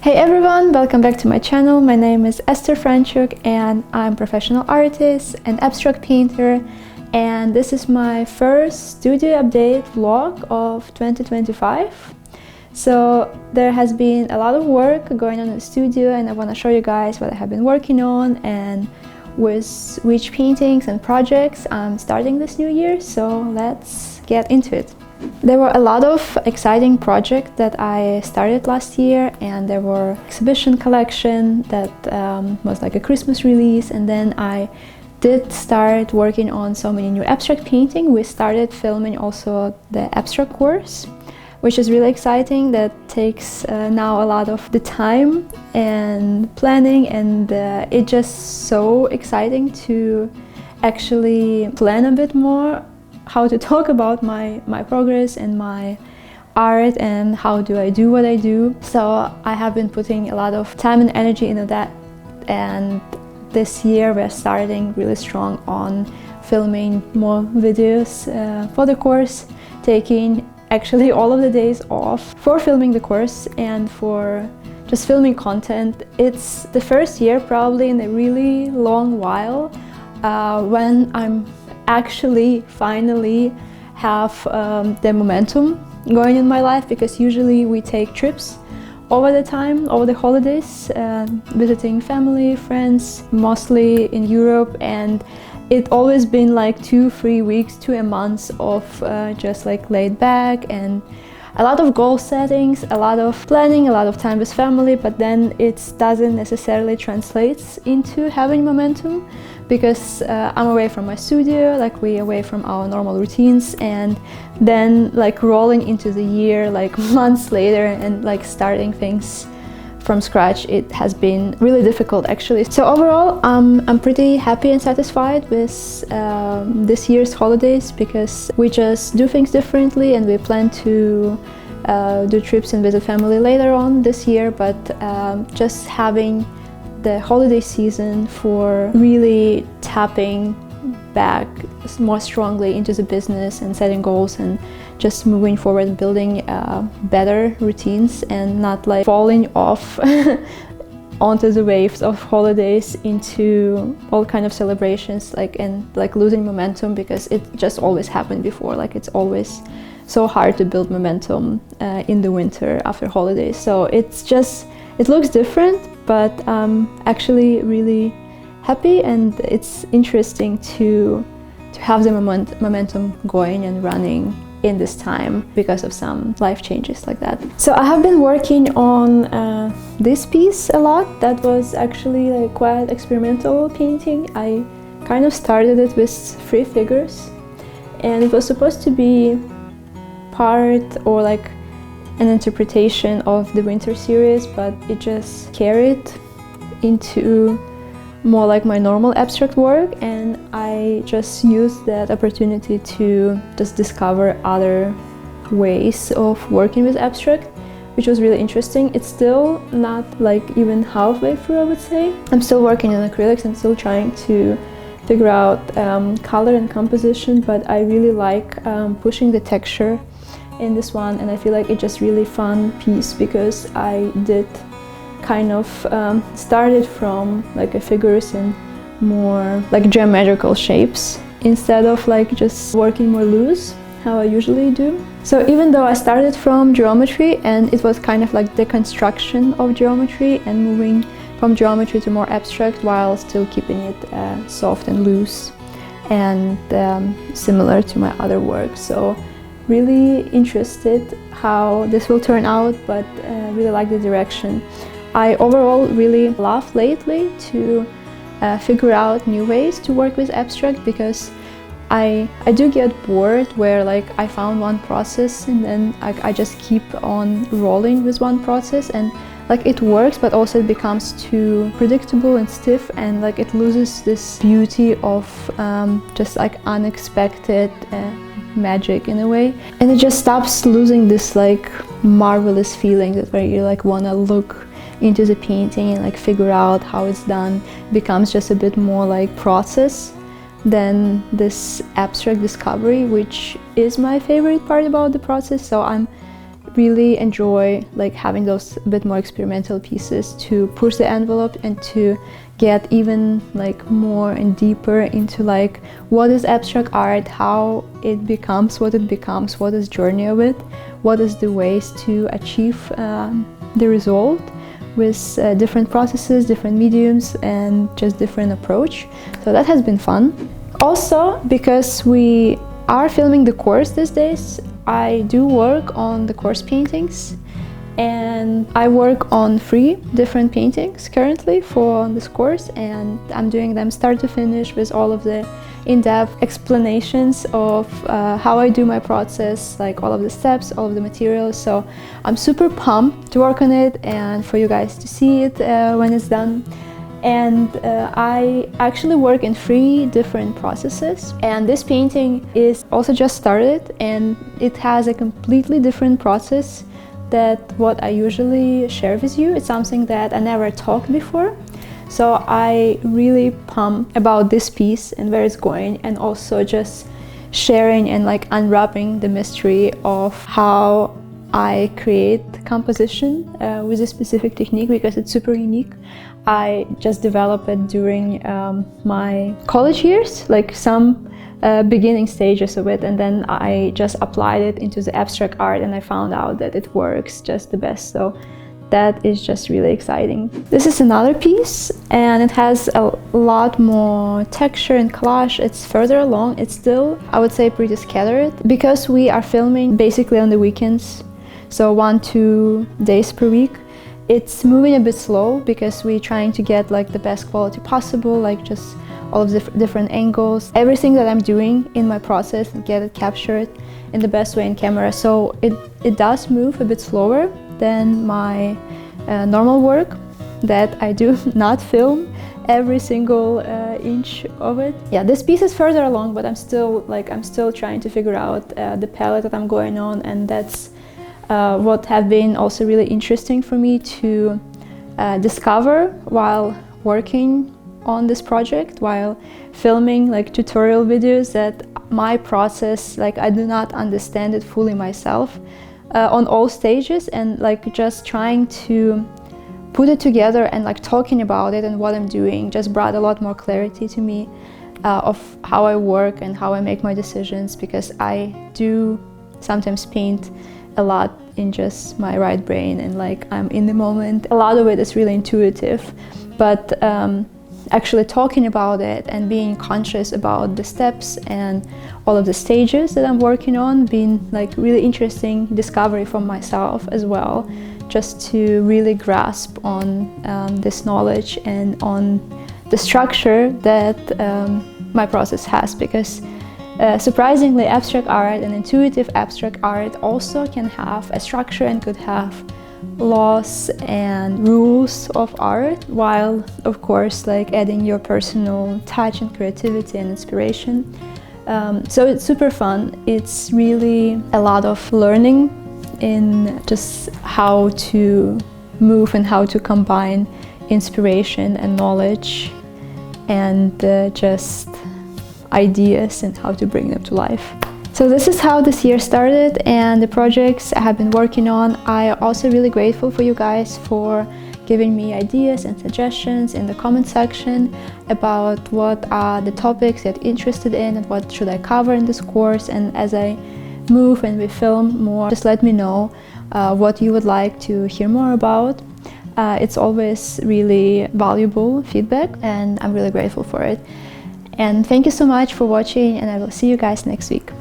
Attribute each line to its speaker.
Speaker 1: Hey everyone, welcome back to my channel. My name is Esther Franchuk and I'm a professional artist and abstract painter, and this is my first studio update vlog of 2025. So there has been a lot of work going on in the studio and I want to show you guys what I have been working on and with which paintings and projects I'm starting this new year. So let's get into it. There were a lot of exciting projects that I started last year, and there were exhibition collection that was like a Christmas release, and then I did start working on so many new abstract painting. We started filming also the abstract course, which is really exciting. That takes now a lot of the time and planning, and it's just so exciting to actually plan a bit more how to talk about my progress and my art and how do I do what I do. So I have been putting a lot of time and energy into that, and this year we're starting really strong on filming more videos for the course, taking actually all of the days off for filming the course and for just filming content. It's the first year probably in a really long while when I'm actually finally have the momentum going in my life, because usually we take trips over the time, over the holidays, visiting family, friends, mostly in Europe, and it always been like 2-3 weeks to a month of just like laid back and a lot of goal settings, a lot of planning, a lot of time with family, but then it doesn't necessarily translate into having momentum, because I'm away from my studio, like we away from our normal routines, and then like rolling into the year like months later and like starting things from scratch, it has been really difficult actually. So overall I'm pretty happy and satisfied with this year's holidays, because we just do things differently and we plan to do trips and visit family later on this year, but just having the holiday season for really tapping back more strongly into the business and setting goals and just moving forward and building better routines and not like falling off onto the waves of holidays into all kind of celebrations, like and like losing momentum, because it just always happened before. Like it's always so hard to build momentum in the winter after holidays. So it's just, it looks different, but I'm actually really happy, and it's interesting to have the momentum going and running in this time because of some life changes like that. So I have been working on this piece a lot. That was actually like quite experimental painting. I kind of started it with 3 figures, and it was supposed to be part or like an interpretation of the winter series, but it just carried into more like my normal abstract work, and I just used that opportunity to just discover other ways of working with abstract, which was really interesting. It's still not like even halfway through, I would say. I'm still working on acrylics and still trying to figure out color and composition, but I really like pushing the texture in this one, and I feel like it's just really fun piece because I did kind of started from like a figures in more like geometrical shapes instead of like just working more loose how I usually do. So even though I started from geometry and it was kind of like the construction of geometry and moving from geometry to more abstract while still keeping it soft and loose and similar to my other work. So really interested how this will turn out, but really like the direction. I overall really love lately to figure out new ways to work with abstract, because I do get bored where like I found one process and then I just keep on rolling with one process, and like it works, but also it becomes too predictable and stiff, and like it loses this beauty of just like unexpected magic in a way, and it just stops losing this like marvelous feeling that where you like want to look into the painting and like figure out how it's done. It becomes just a bit more like process than this abstract discovery, which is my favorite part about the process. So I'm really enjoy like having those a bit more experimental pieces to push the envelope and to get even like more and deeper into like what is abstract art, how it becomes what it becomes, what is journey of it, what is the ways to achieve the result with different processes, different mediums, and just different approach. So that has been fun. Also, because we are filming the course these days, I do work on the course paintings, and I work on 3 different paintings currently for this course, and I'm doing them start to finish with all of the in-depth explanations of how I do my process, like all of the steps, all of the materials. So I'm super pumped to work on it and for you guys to see it when it's done. And I actually work in 3 different processes, and this painting is also just started, and it has a completely different process than what I usually share with you. It's something that I never talked before, so I really pumped about this piece and where it's going, and also just sharing and like unwrapping the mystery of how I create composition with a specific technique, because it's super unique. I just developed it during my college years, like some beginning stages of it, and then I just applied it into the abstract art, and I found out that it works just the best. So that is just really exciting. This is another piece, and it has a lot more texture and collage. It's further along. It's still, I would say, pretty scattered because we are filming basically on the weekends, so 1-2 days per week. It's moving a bit slow because we're trying to get like the best quality possible, like just all of the different angles, everything that I'm doing in my process, and get it captured in the best way in camera. So it does move a bit slower than my normal work that I do not film every single inch of it. Yeah, this piece is further along, but I'm still trying to figure out the palette that I'm going on, and that's what have been also really interesting for me to discover while working on this project, while filming like tutorial videos, that my process, like I do not understand it fully myself on all stages, and like just trying to put it together and like talking about it and what I'm doing just brought a lot more clarity to me of how I work and how I make my decisions, because I do sometimes paint a lot in just my right brain and like I'm in the moment. A lot of it is really intuitive, but actually talking about it and being conscious about the steps and all of the stages that I'm working on, been like really interesting discovery for myself as well, just to really grasp on this knowledge and on the structure that my process has, because surprisingly, abstract art and intuitive abstract art also can have a structure and could have laws and rules of art, while of course like adding your personal touch and creativity and inspiration. So it's super fun. It's really a lot of learning in just how to move and how to combine inspiration and knowledge and just ideas and how to bring them to life. So this is how this year started and the projects I have been working on. I am also really grateful for you guys for giving me ideas and suggestions in the comment section about what are the topics that you're interested in and what should I cover in this course. And as I move and we film more, just let me know what you would like to hear more about. It's always really valuable feedback and I'm really grateful for it. And thank you so much for watching, and I will see you guys next week.